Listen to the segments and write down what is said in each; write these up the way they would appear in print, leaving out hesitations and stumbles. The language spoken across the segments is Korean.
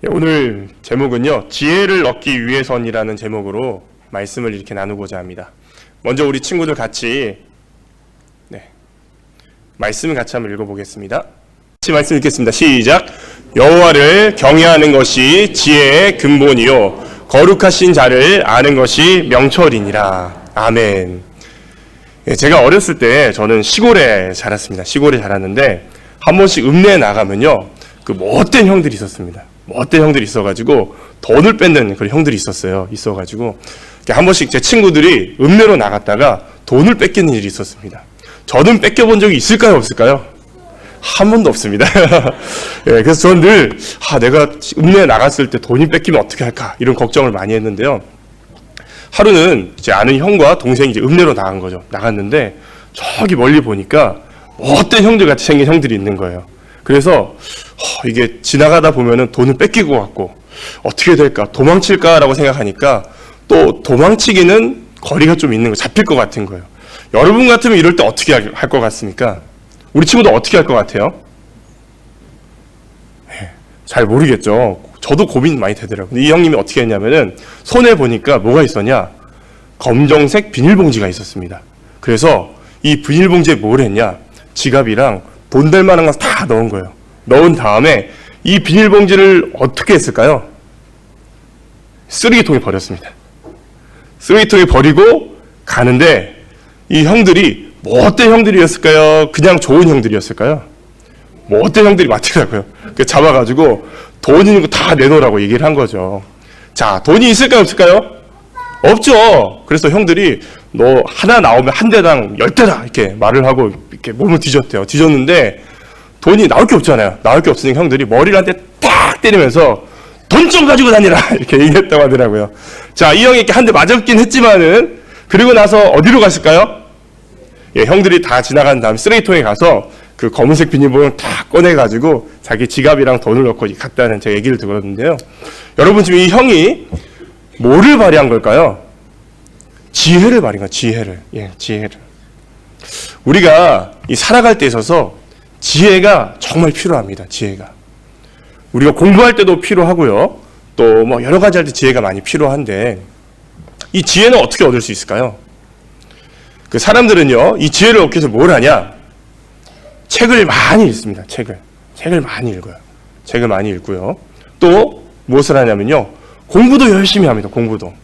오늘 제목은요, 지혜를 얻기 위해선이라는 제목으로 말씀을 이렇게 나누고자 합니다. 먼저 우리 친구들 같이 말씀을 같이 한번 읽어보겠습니다. 같이 말씀 읽겠습니다. 시작. 여호와를 경외하는 것이 지혜의 근본이요 거룩하신 자를 아는 것이 명철이니라. 아멘. 제가 어렸을 때 저는 시골에 자랐습니다. 시골에 자랐는데 한 번씩 읍내에 나가면요, 그 못된 형들이 있었습니다. 못된 형들이 있어가지고 돈을 뺏는 그런 형들이 있어가지고 한 번씩 제 친구들이 읍내로 나갔다가 돈을 뺏기는 일이 있었습니다. 저는 뺏겨본 적이 있을까요, 없을까요? 한 번도 없습니다. 예, 그래서 저는 늘 내가 읍내에 나갔을 때 돈이 뺏기면 어떻게 할까 이런 걱정을 많이 했는데요. 하루는 제 아는 형과 동생이 이제 읍내로 나간 거죠. 나갔는데 저기 멀리 보니까 못된 형들 같이 생긴 형들이 있는 거예요. 그래서 이게 지나가다 보면은 돈을 뺏기고 갔고 어떻게 될까, 도망칠까라고 생각하니까 또 도망치기는 거리가 좀 있는 거, 잡힐 것 같은 거예요. 여러분 같으면 이럴 때 어떻게 할 것 같습니까? 우리 친구도 어떻게 할 것 같아요? 잘 모르겠죠. 저도 고민 많이 되더라고요. 근데 이 형님이 어떻게 했냐면은 손에 보니까 뭐가 있었냐? 검정색 비닐봉지가 있었습니다. 그래서 이 비닐봉지에 뭘 했냐? 지갑이랑 돈 될 만한 거 다 넣은 거예요. 넣은 다음에 이 비닐봉지를 어떻게 했을까요? 쓰레기통에 버렸습니다. 쓰레기통에 버리고 가는데 이 형들이 못된 형들이었을까요? 그냥 좋은 형들이었을까요? 못된 형들이 맞더라고요. 그 잡아가지고 돈 있는 거 다 내놓으라고 얘기를 한 거죠. 자, 돈이 있을까요, 없을까요? 없죠. 그래서 형들이 너 하나 나오면 한 대당 10대다 이렇게 말을 하고 이렇게 몸을 뒤졌대요. 뒤졌는데 돈이 나올 게 없잖아요. 나올 게 없으니 형들이 머리를 한 대 딱 때리면서 돈 좀 가지고 다니라 이렇게 얘기했다고 하더라고요. 자, 이 형이 이렇게 한 대 맞았긴 했지만은 그리고 나서 어디로 갔을까요? 예, 형들이 다 지나간 다음 쓰레기통에 가서 그 검은색 비닐봉을 다 꺼내가지고 자기 지갑이랑 돈을 넣고 갔다는 제 얘기를 들었는데요. 여러분, 지금 이 형이 뭐를 발휘한 걸까요? 지혜를 발휘한 거예요. 지혜를. 예, 지혜를. 우리가 이 살아갈 때 있어서 지혜가 정말 필요합니다. 지혜가. 우리가 공부할 때도 필요하고요. 또 뭐 여러 가지 할 때 지혜가 많이 필요한데 이 지혜는 어떻게 얻을 수 있을까요? 그 사람들은요, 이 지혜를 얻기 위해서 뭘 하냐? 책을 많이 읽습니다. 책을 많이 읽어요. 책을 많이 읽고요. 또 무엇을 하냐면요, 공부도 열심히 합니다. 공부도.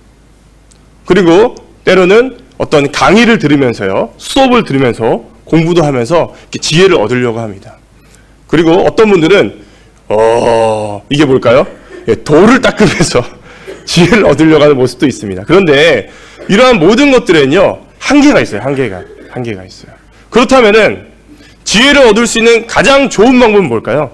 그리고 때로는 어떤 강의를 들으면서요, 수업을 들으면서 공부도 하면서 이렇게 지혜를 얻으려고 합니다. 그리고 어떤 분들은 이게 뭘까요? 예, 돌을 닦으면서 지혜를 얻으려고 하는 모습도 있습니다. 그런데 이러한 모든 것들은요, 한계가 있어요. 한계가 있어요. 그렇다면은 지혜를 얻을 수 있는 가장 좋은 방법은 뭘까요?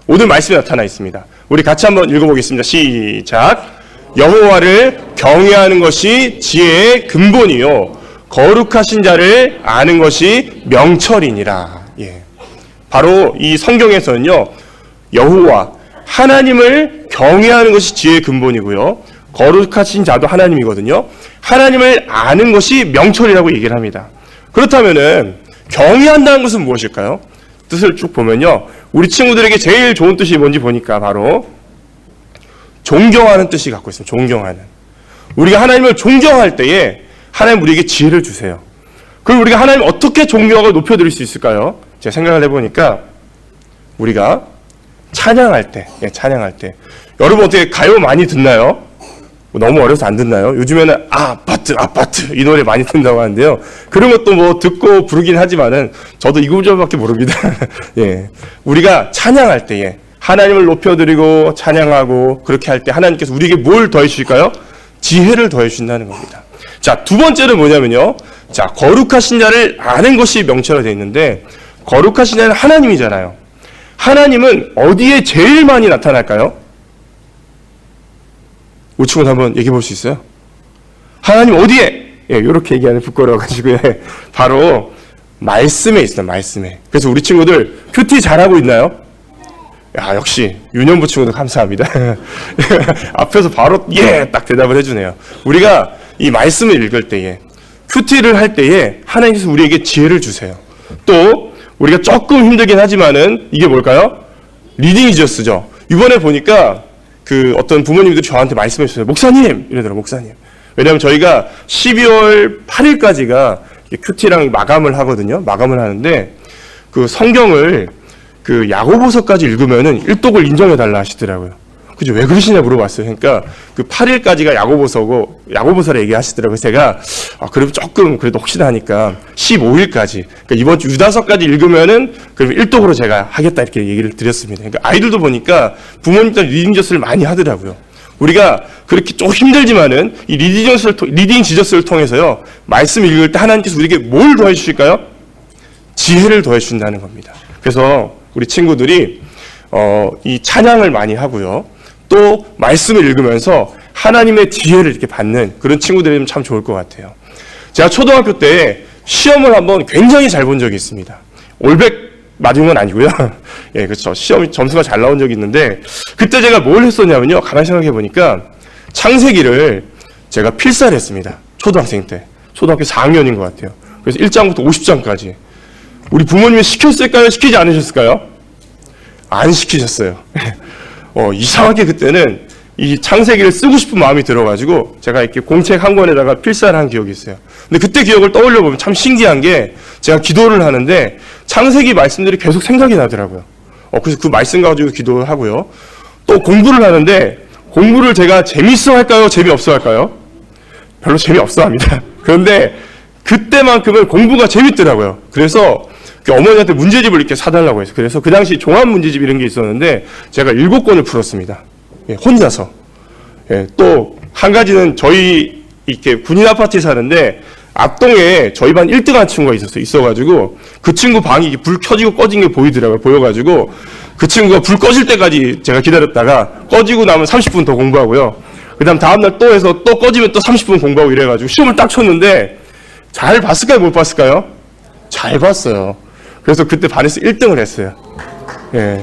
오늘 말씀에 나타나 있습니다. 우리 같이 한번 읽어보겠습니다. 시작. 여호와를 경외하는 것이 지혜의 근본이요 거룩하신 자를 아는 것이 명철이니라. 예. 바로 이 성경에서는요, 여호와 하나님을 경외하는 것이 지혜의 근본이고요, 거룩하신 자도 하나님이거든요. 하나님을 아는 것이 명철이라고 얘기를 합니다. 그렇다면은 경외한다는 것은 무엇일까요? 뜻을 쭉 보면요, 우리 친구들에게 제일 좋은 뜻이 뭔지 보니까 바로 존경하는 뜻이 갖고 있습니다. 존경하는. 우리가 하나님을 존경할 때에 하나님 우리에게 지혜를 주세요. 그럼 우리가 하나님을 어떻게 존경하고 높여드릴 수 있을까요? 제가 생각을 해보니까 우리가 찬양할 때, 여러분 어떻게 가요 많이 듣나요? 너무 어려서 안 듣나요? 요즘에는 아파트 이 노래 많이 듣는다고 하는데요. 그런 것도 뭐 듣고 부르긴 하지만은 저도 이 구절밖에 모릅니다. 예, 우리가 찬양할 때에 하나님을 높여드리고 찬양하고 그렇게 할 때 하나님께서 우리에게 뭘 더해 주실까요? 지혜를 더해 주신다는 겁니다. 자, 두 번째는 뭐냐면요, 자, 거룩하신 자를 아는 것이 명철화 되어 있는데, 거룩하신 자는 하나님이잖아요. 하나님은 어디에 제일 많이 나타날까요? 우리 친구들 한번 얘기해 볼 수 있어요? 하나님 어디에? 예, 이렇게 얘기하는 부끄러워가지고, 예, 바로 말씀에 있어요. 말씀에. 그래서 우리 친구들 큐티 잘하고 있나요? 야, 역시 유년부 친구들 감사합니다. 앞에서 바로 딱 대답을 해주네요. 우리가 이 말씀을 읽을 때에, 큐티를 할 때에 하나님께서 우리에게 지혜를 주세요. 또 우리가 조금 힘들긴 하지만은 이게 뭘까요? 리딩 이저스죠. 이번에 보니까 그 어떤 부모님들이 저한테 말씀해 주셨어요. 목사님! 이러더라고요, 목사님. 왜냐하면 저희가 12월 8일까지가 큐티랑 마감을 하거든요. 마감을 하는데 그 성경을 그 야고보서까지 읽으면은 1독을 인정해 달라 하시더라고요. 그죠? 왜 그러시냐 물어봤어요. 그러니까 그 8일까지가 야고보서고 야고보서를 얘기하시더라고요. 제가 그럼 조금 그래도 혹시나 하니까 15일까지 그러니까 이번 주 유다서까지 읽으면은 그럼 1독으로 제가 하겠다 이렇게 얘기를 드렸습니다. 그러니까 아이들도 보니까 부모님들 리딩 저스를 많이 하더라고요. 우리가 그렇게 좀 힘들지만은 이 리딩 지저스를 통해서요 말씀 읽을 때 하나님께서 우리에게 뭘 더해 주실까요? 지혜를 더해 주신다는 겁니다. 그래서 우리 친구들이 이 찬양을 많이 하고요. 또 말씀을 읽으면서 하나님의 지혜를 이렇게 받는 그런 친구들이면 참 좋을 것 같아요. 제가 초등학교 때 시험을 한번 굉장히 잘 본 적이 있습니다. 올백 맞은 건 아니고요. 예, 그렇죠. 시험 점수가 잘 나온 적이 있는데 그때 제가 뭘 했었냐면요. 가만히 생각해 보니까 창세기를 제가 필사를 했습니다. 초등학생 때. 초등학교 4학년인 것 같아요. 그래서 1장부터 50장까지. 우리 부모님이 시켰을까요? 시키지 않으셨을까요? 안 시키셨어요. 이상하게 그때는 이 창세기를 쓰고 싶은 마음이 들어가지고 제가 이렇게 공책 한 권에다가 필사를 한 기억이 있어요. 근데 그때 기억을 떠올려 보면 참 신기한 게 제가 기도를 하는데 창세기 말씀들이 계속 생각이 나더라고요. 그래서 그 말씀 가지고 기도를 하고요. 또 공부를 하는데 공부를 제가 재밌어 할까요? 재미없어 할까요? 별로 재미없어 합니다. 그런데 그때만큼은 공부가 재밌더라고요. 그래서 어머니한테 문제집을 이렇게 사달라고 해서 그래서 그 당시 종합 문제집 이런 게 있었는데 제가 7권을 풀었습니다. 예, 혼자서. 예, 또 한 가지는 저희 이렇게 군인 아파트에 사는데 앞동에 저희 반 1등한 친구가 있어가지고 그 친구 방이 불 켜지고 꺼진 게 보이더라고요. 보여가지고 그 친구가 불 꺼질 때까지 제가 기다렸다가 꺼지고 나면 30분 더 공부하고요. 그 다음 다음날 또 해서 또 꺼지면 또 30분 공부하고 이래가지고 시험을 딱 쳤는데 잘 봤을까요? 못 봤을까요? 잘 봤어요. 그래서 그때 반에서 1등을 했어요. 예.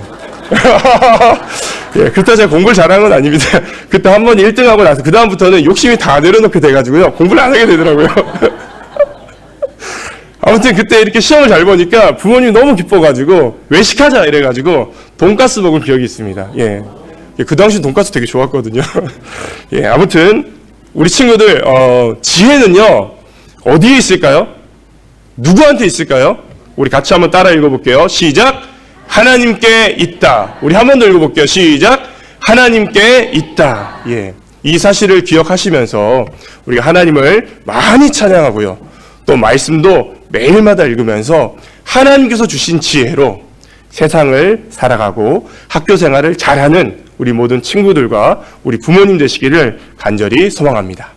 예, 그때 제가 공부를 잘한 건 아닙니다. 그때 한 번 1등하고 나서 그다음부터는 욕심이 다 내려놓게 돼가지고요. 공부를 안 하게 되더라고요. 아무튼 그때 이렇게 시험을 잘 보니까 부모님이 너무 기뻐가지고 외식하자 이래가지고 돈가스 먹은 기억이 있습니다. 예. 그 당시 돈가스 되게 좋았거든요. 예, 아무튼 우리 친구들, 지혜는요, 어디에 있을까요? 누구한테 있을까요? 우리 같이 한번 따라 읽어볼게요. 시작. 하나님께 있다. 우리 한 번 더 읽어볼게요. 시작. 하나님께 있다. 예. 이 사실을 기억하시면서 우리가 하나님을 많이 찬양하고요. 또 말씀도 매일마다 읽으면서 하나님께서 주신 지혜로 세상을 살아가고 학교 생활을 잘하는 우리 모든 친구들과 우리 부모님 되시기를 간절히 소망합니다.